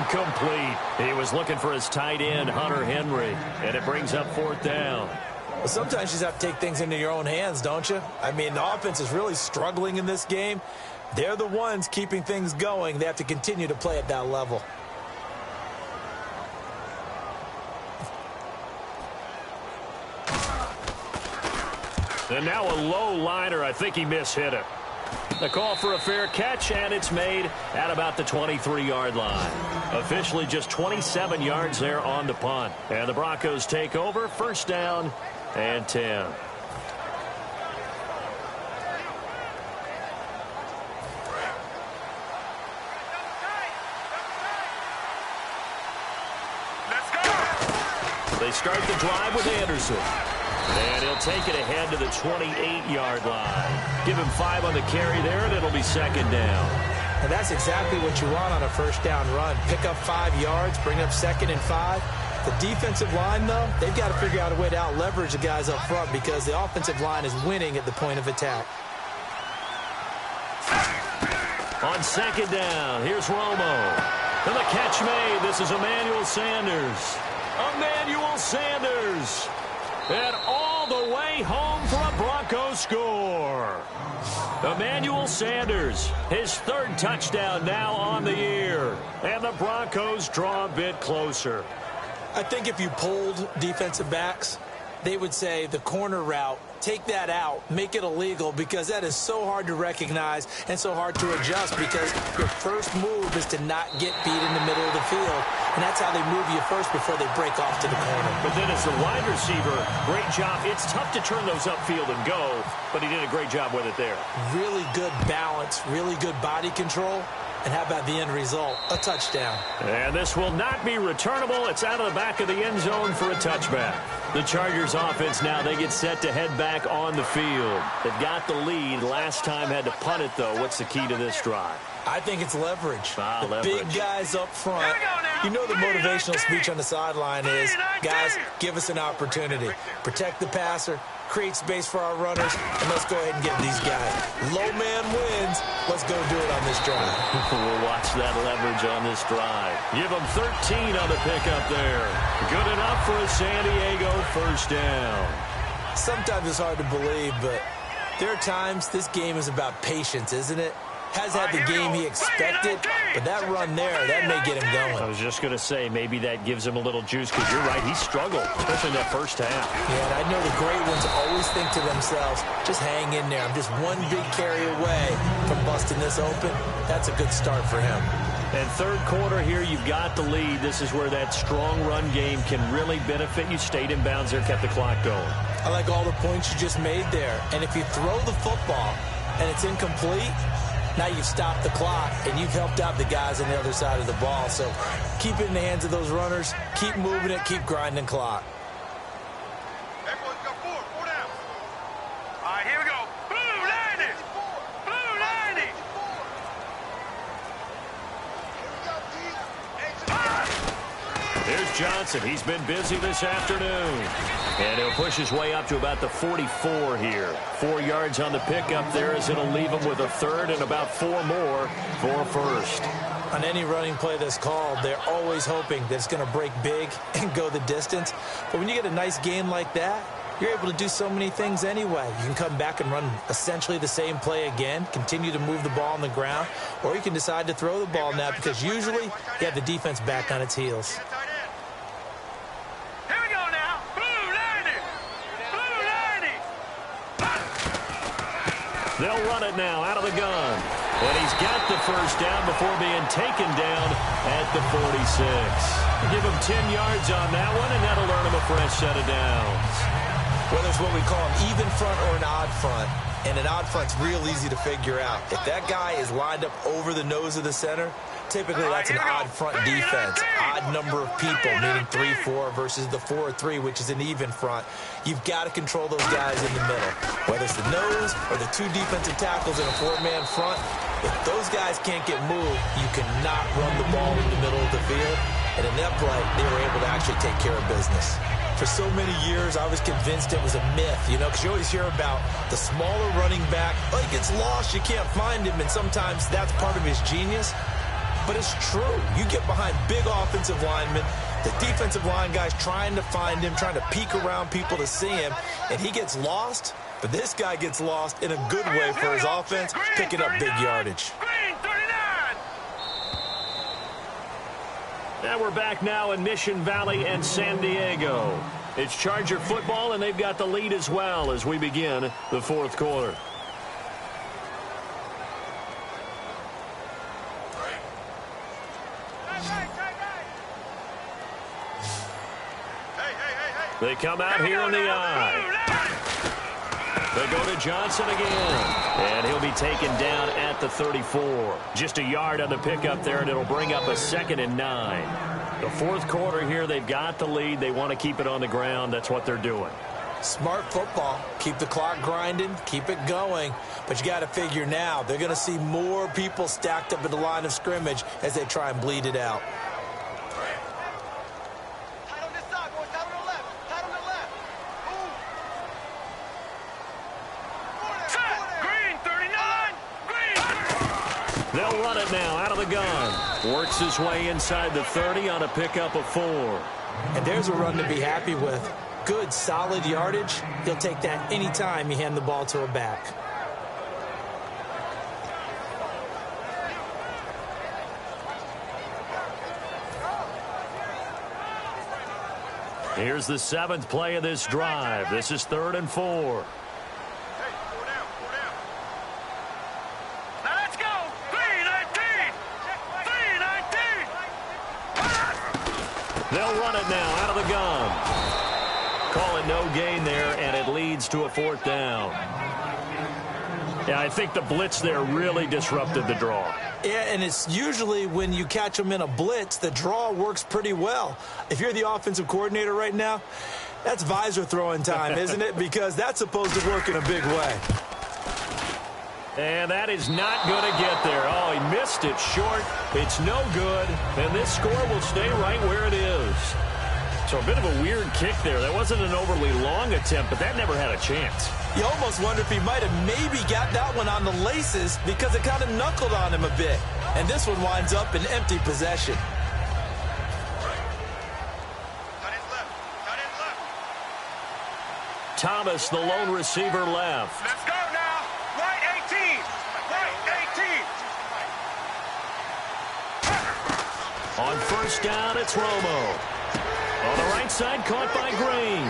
incomplete. He was looking for his tight end, Hunter Henry. And it brings up 4th down. Well, sometimes you just have to take things into your own hands, don't you? I mean, the offense is really struggling in this game. They're the ones keeping things going. They have to continue to play at that level. And now a low liner. I think he mishit it. The call for a fair catch, and it's made at about the 23-yard line. Officially just 27 yards there on the punt. And the Broncos take over, 1st down and 10. Let's go. They start the drive with Anderson. And he'll take it ahead to the 28-yard line. Give him 5 on the carry there, and it'll be 2nd down. And that's exactly what you want on a 1st down run. Pick up 5 yards, bring up 2nd and 5. The defensive line, though, they've got to figure out a way to out-leverage the guys up front because the offensive line is winning at the point of attack. On 2nd down, here's Romo. And the catch made. This is Emmanuel Sanders. Emmanuel Sanders. And all the way home for a Broncos score. Emmanuel Sanders, his 3rd touchdown now on the year. And the Broncos draw a bit closer. I think if you polled defensive backs, they would say the corner route, take that out, make it illegal, because that is so hard to recognize and so hard to adjust because your first move is to not get beat in the middle of the field. And that's how they move you first before they break off to the corner. But then as the wide receiver, great job. It's tough to turn those upfield and go, but he did a great job with it there. Really good balance, really good body control. And how about the end result? A touchdown. And this will not be returnable. It's out of the back of the end zone for a touchback. The Chargers offense now, they get set to head back on the field. They've got the lead. Last time had to punt it, though. What's the key to this drive? I think it's leverage. Leverage. Big guys up front. You know the motivational speech on the sideline is, guys, give us an opportunity. Protect the passer, create space for our runners, and let's go ahead and get these guys. Low man wins. Let's go do it on this drive. We'll watch that leverage on this drive. Give them 13 on the pickup there. Good enough for a San Diego 1st down. Sometimes it's hard to believe, but there are times this game is about patience, isn't it? Has had the game he expected, but that run there, that may get him going. I was just going to say, maybe that gives him a little juice, because you're right, he struggled, especially in that 1st half. Yeah, and I know the great ones always think to themselves, just hang in there. I'm just one big carry away from busting this open. That's a good start for him. And 3rd quarter here, you've got the lead. This is where that strong run game can really benefit you. Stayed in bounds there, kept the clock going. I like all the points you just made there. And if you throw the football and it's incomplete, now you've stopped the clock, and you've helped out the guys on the other side of the ball. So keep it in the hands of those runners. Keep moving it. Keep grinding clock. Everyone's got 4 down. All right, here we go. Blue 90. Blue 90. Here's Johnson. He's been busy this afternoon. And he'll push his way up to about the 44 here. 4 yards on the pickup there as it'll leave him with a third and about 4 more for a first. On any running play that's called, they're always hoping that it's going to break big and go the distance. But when you get a nice gain like that, you're able to do so many things anyway. You can come back and run essentially the same play again, continue to move the ball on the ground, or you can decide to throw the ball now because usually you have the defense back on its heels. Here we go now. Blue 90. Blue 90. They'll run it now out of the gun. And he's got the first down before being taken down at the 46. Give him 10 yards on that one, and that'll earn him a fresh set of downs. Whether it's what we call an even front or an odd front, and an odd front's real easy to figure out. If that guy is lined up over the nose of the center, typically that's an odd front defense. Odd number of people, meaning 3-4 versus the 4-3, which is an even front. You've got to control those guys in the middle. Whether it's the nose or the 2 defensive tackles in a 4-man front, if those guys can't get moved, you cannot run the ball in the middle of the field. And in that play, they were able to actually take care of business. For so many years, I was convinced it was a myth, because you always hear about the smaller running back. Oh, he gets lost, you can't find him, and sometimes that's part of his genius. But it's true. You get behind big offensive linemen, the defensive line guys trying to find him, trying to peek around people to see him, and he gets lost. But this guy gets lost in a good way for his offense, picking up big yardage. And we're back now in Mission Valley and San Diego. It's Charger football, and they've got the lead as well as we begin the fourth quarter. They come out here in the eye. They go to Johnson again. And he'll be taken down at the 34. Just a yard on the pickup there, and it'll bring up a 2nd and 9. The fourth quarter here, they've got the lead. They want to keep it on the ground. That's what they're doing. Smart football. Keep the clock grinding. Keep it going. But you got to figure now, they're going to see more people stacked up at the line of scrimmage as they try and bleed it out. They'll run it now out of the gun. Works his way inside the 30 on a pickup of 4. And there's a run to be happy with. Good, solid yardage. He'll take that anytime you hand the ball to a back. Here's the 7th play of this drive. This is 3rd and 4. They'll run it now out of the gun. Call it no gain there, and it leads to a 4th down. Yeah, I think the blitz there really disrupted the draw. Yeah, and it's usually when you catch them in a blitz, the draw works pretty well. If you're the offensive coordinator right now, that's visor throwing time, isn't it? Because that's supposed to work in a big way. And that is not going to get there. Oh, he missed it short. It's no good. And this score will stay right where it is. So a bit of a weird kick there. That wasn't an overly long attempt, but that never had a chance. You almost wonder if he might have maybe got that one on the laces because it kind of knuckled on him a bit. And this one winds up in empty possession. Thomas, the lone receiver, left. Let's go now. Right 18. Right 18. On first down, it's Romo. On the right side, caught by Green.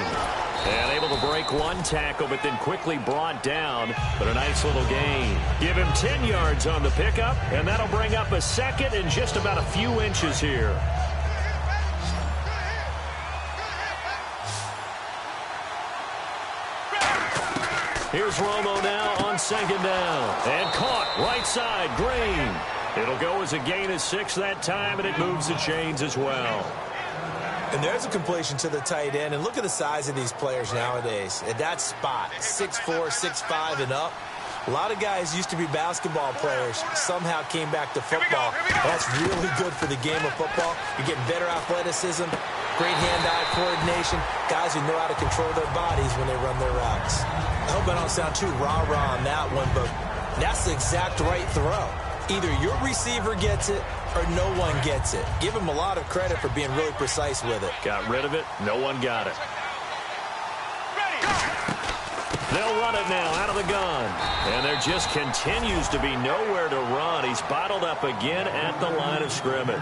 And able to break one tackle, but then quickly brought down. But a nice little gain. Give him 10 yards on the pickup, and that'll bring up a 2nd and just about a few inches here. Here's Romo now on 2nd down. And caught right side, Green. It'll go as a gain of 6 that time, and it moves the chains as well. And there's a completion to the tight end. And look at the size of these players nowadays. At that spot, 6'4", 6'5", and up. A lot of guys used to be basketball players, somehow came back to football. That's really good for the game of football. You're getting better athleticism, great hand-eye coordination, guys who know how to control their bodies when they run their routes. I hope I don't sound too rah-rah on that one, but that's the exact right throw. Either your receiver gets it or no one gets it. Give him a lot of credit for being really precise with it. Got rid of it. No one got it. They'll run it now out of the gun. And there just continues to be nowhere to run. He's bottled up again at the line of scrimmage.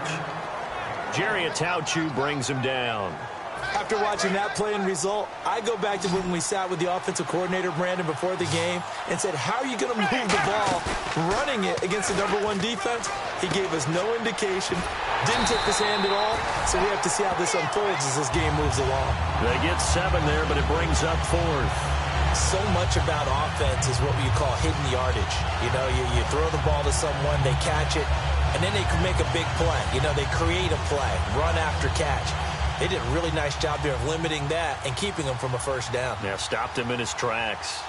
Jerry Atauchu brings him down. After watching that play and result, I go back to when we sat with the offensive coordinator, Brandon, before the game and said, how are you going to move the ball running it against the #1 defense? He gave us no indication, didn't tip his hand at all, so we have to see how this unfolds as this game moves along. They get 7 there, but it brings up 4th. So much about offense is what you call hidden yardage. You know, you throw the ball to someone, they catch it, and then they can make a big play. You know, they create a play, run after catch. They did a really nice job there of limiting that and keeping him from a first down. Now stopped him in his tracks.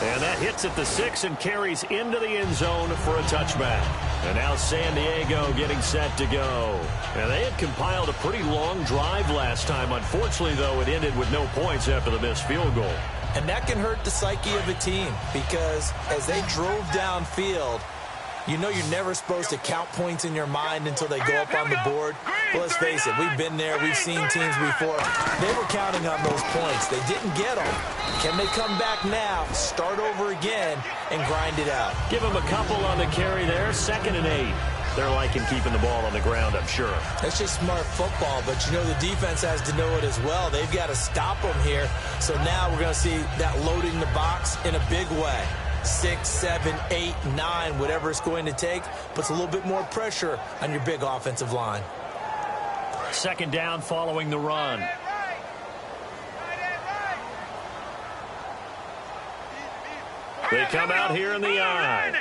And that hits at the 6 and carries into the end zone for a touchback. And now San Diego getting set to go. And they had compiled a pretty long drive last time. Unfortunately, though, it ended with no points after the missed field goal. And that can hurt the psyche of a team because as they drove downfield, you know you're never supposed to count points in your mind until they go up on the board. Well, let's face it, we've been there, we've seen teams before. They were counting on those points. They didn't get them. Can they come back now, start over again, and grind it out? Give them a couple on the carry there, 2nd and 8. They're liking keeping the ball on the ground, I'm sure. That's just smart football, but you know the defense has to know it as well. They've got to stop them here. So now we're going to see that loading the box in a big way. 6, 7, 8, 9, whatever it's going to take, puts a little bit more pressure on your big offensive line. 2nd down following the run. They come out here in the eye.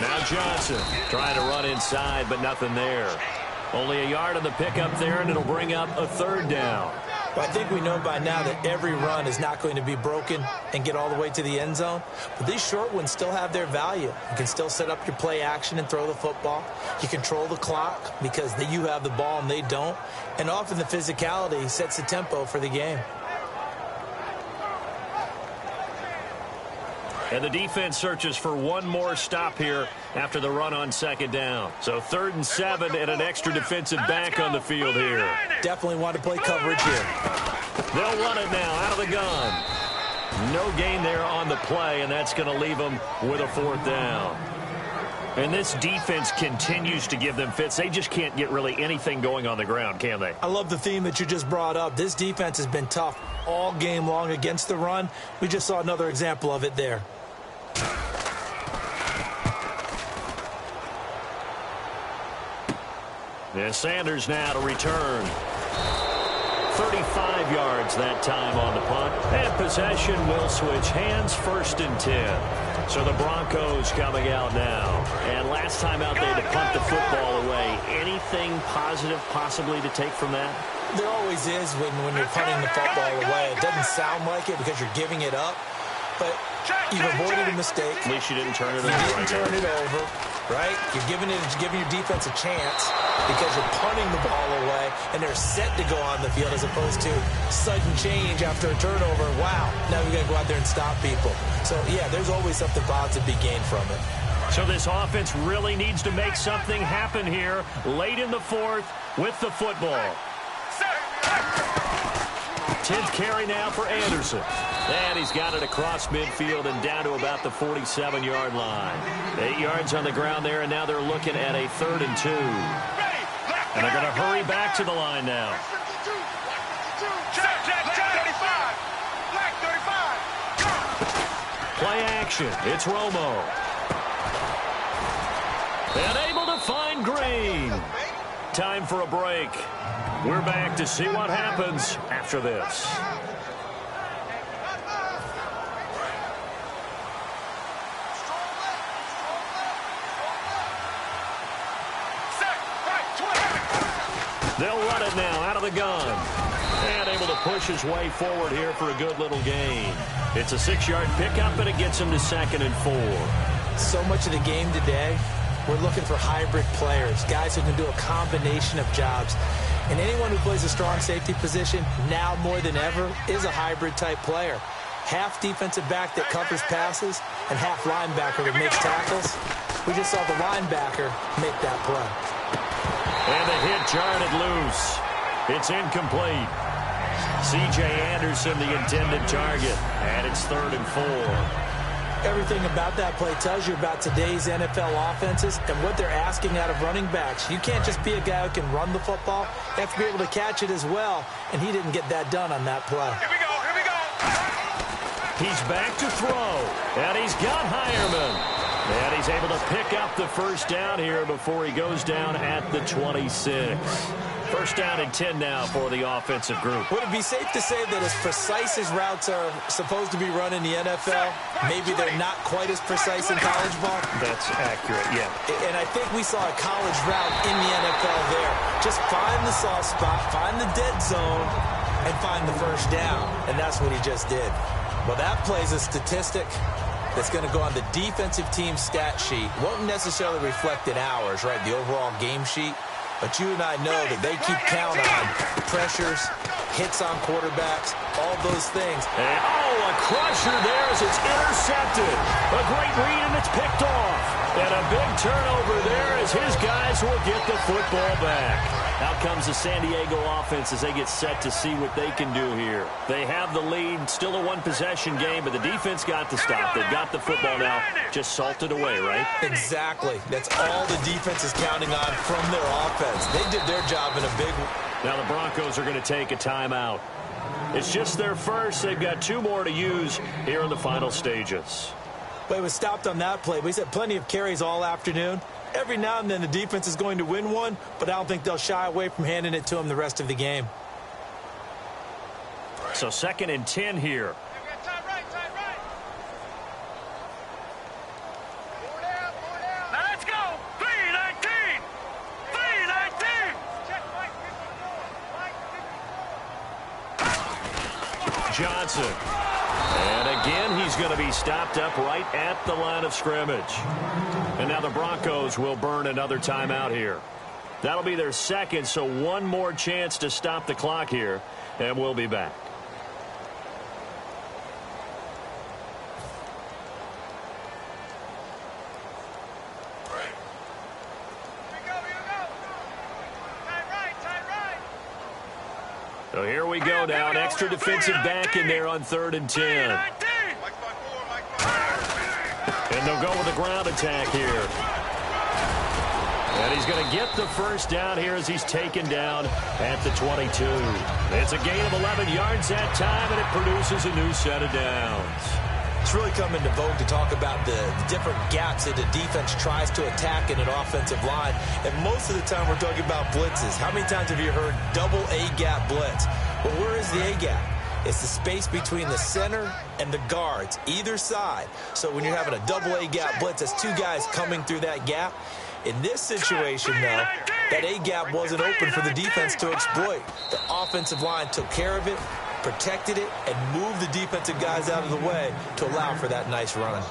Now Johnson trying to run inside, but nothing there. Only a yard on the pickup there, and it'll bring up a 3rd down. But I think we know by now that every run is not going to be broken and get all the way to the end zone. But these short ones still have their value. You can still set up your play action and throw the football. You control the clock because you have the ball and they don't. And often the physicality sets the tempo for the game. And the defense searches for one more stop here after the run on 2nd down. So 3rd and 7 and an extra defensive back on the field here. Definitely want to play coverage here. They'll run it now out of the gun. No gain there on the play, and that's going to leave them with a 4th down. And this defense continues to give them fits. They just can't get really anything going on the ground, can they? I love the theme that you just brought up. This defense has been tough all game long against the run. We just saw another example of it there. And Sanders now to return. 35 yards that time on the punt. And possession will switch hands, 1st and 10. So the Broncos coming out now. And last time out they had to punt the football away. Anything positive possibly to take from that? There always is when you're punting the football away. It doesn't sound like it because you're giving it up. But you've avoided a mistake. At least you didn't turn it over. You didn't turn it over, right? You're giving your defense a chance because you're punting the ball away, and they're set to go on the field as opposed to sudden change after a turnover. Wow, now we got to go out there and stop people. So, yeah, there's always something positive to be gained from it. So this offense really needs to make something happen here late in the 4th with the football. 10th carry now for Anderson. And he's got it across midfield and down to about the 47-yard line. 8 yards on the ground there, and now they're looking at a 3rd and 2. And they're going to hurry back to the line now. Play action. It's Romo. And able to find Green. Time for a break. We're back to see what happens after this. the gun. And able to push his way forward here for a good little gain. It's a 6-yard pickup, and it gets him to 2nd and 4. So much of the game today, we're looking for hybrid players, guys who can do a combination of jobs. And anyone who plays a strong safety position, now more than ever, is a hybrid-type player. Half defensive back that covers passes, and half linebacker that makes tackles. We just saw the linebacker make that play. And the hit jarred it loose. It's incomplete. C.J. Anderson, the intended target, and it's 3rd and 4. Everything about that play tells you about today's NFL offenses and what they're asking out of running backs. You can't just be a guy who can run the football. You have to be able to catch it as well, and he didn't get that done on that play. Here we go, here we go. He's back to throw, and he's got Hireman. And he's able to pick up the first down here before he goes down at the 26. First down and 10 now for the offensive group. Would it be safe to say that as precise as routes are supposed to be run in the NFL, maybe they're not quite as precise in college ball? That's accurate, yeah. And I think we saw a college route in the NFL there. Just find the soft spot, find the dead zone, and find the first down. And that's what he just did. Well, that plays a statistic that's going to go on the defensive team stat sheet. Won't necessarily reflect in ours, right, the overall game sheet. But you and I know that they keep count on pressures, hits on quarterbacks, all those things. And, a crusher there as it's intercepted. A great read, and it's picked off. And a big turnover there as his guys will get the football back. Out comes the San Diego offense as they get set to see what they can do here. They have the lead, still a one-possession game, but the defense got to stop. They've got the football now, just salted away, right? Exactly. That's all the defense is counting on from their offense. They did their job in a big way. Now the Broncos are going to take a timeout. It's just their first. They've got 2 more to use here in the final stages. But it was stopped on that play. We said plenty of carries all afternoon. Every now and then the defense is going to win one, but I don't think they'll shy away from handing it to him the rest of the game. So 2nd and 10 here. Time right. Now let's go. 3-19. 3-19. Check Mike. Johnson. And again, he's going to be stopped up right at the line of scrimmage. And now the Broncos will burn another timeout here. That'll be their second, so one more chance to stop the clock here, and we'll be back. So here we go now, an extra defensive back in there on 3rd and 10. And they'll go with a ground attack here. And he's going to get the first down here as he's taken down at the 22. It's a gain of 11 yards that time, and it produces a new set of downs. It's really come into vogue to talk about the different gaps that the defense tries to attack in an offensive line. And most of the time we're talking about blitzes. How many times have you heard double A-gap blitz? Well, where is the A-gap? It's the space between the center and the guards, either side. So when you're having a double A-gap blitz, that's 2 guys coming through that gap. In this situation, though, that A-gap wasn't open for the defense to exploit. The offensive line took care of it, protected it, and moved the defensive guys out of the way to allow for that nice run.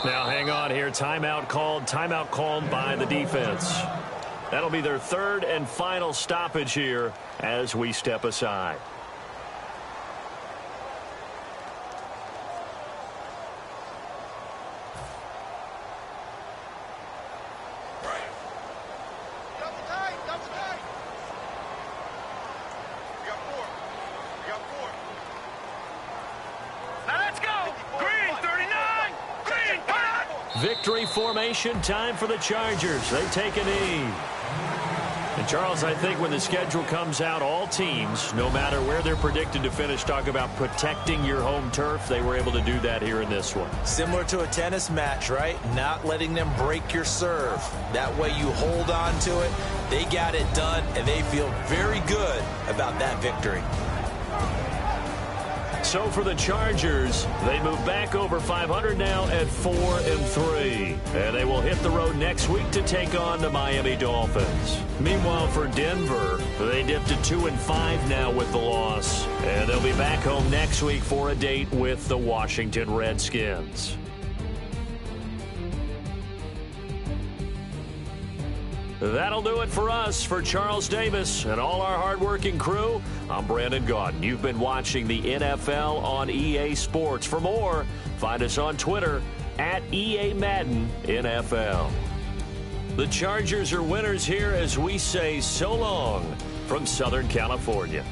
Now hang on here. Timeout called by the defense. That'll be their 3rd and final stoppage here as we step aside. Victory formation, time for the Chargers. They take a knee. And, Charles, I think when the schedule comes out, all teams, no matter where they're predicted to finish, talk about protecting your home turf. They were able to do that here in this one. Similar to a tennis match, right? Not letting them break your serve. That way you hold on to it. They got it done, and they feel very good about that victory. So for the Chargers, they move back over 500 now at 4-3. And they will hit the road next week to take on the Miami Dolphins. Meanwhile, for Denver, they dipped to 2-5 now with the loss. And they'll be back home next week for a date with the Washington Redskins. That'll do it for us. For Charles Davis and all our hardworking crew, I'm Brandon Gaudin. You've been watching the NFL on EA Sports. For more, find us on Twitter at EA Madden NFL. The Chargers are winners here as we say so long from Southern California.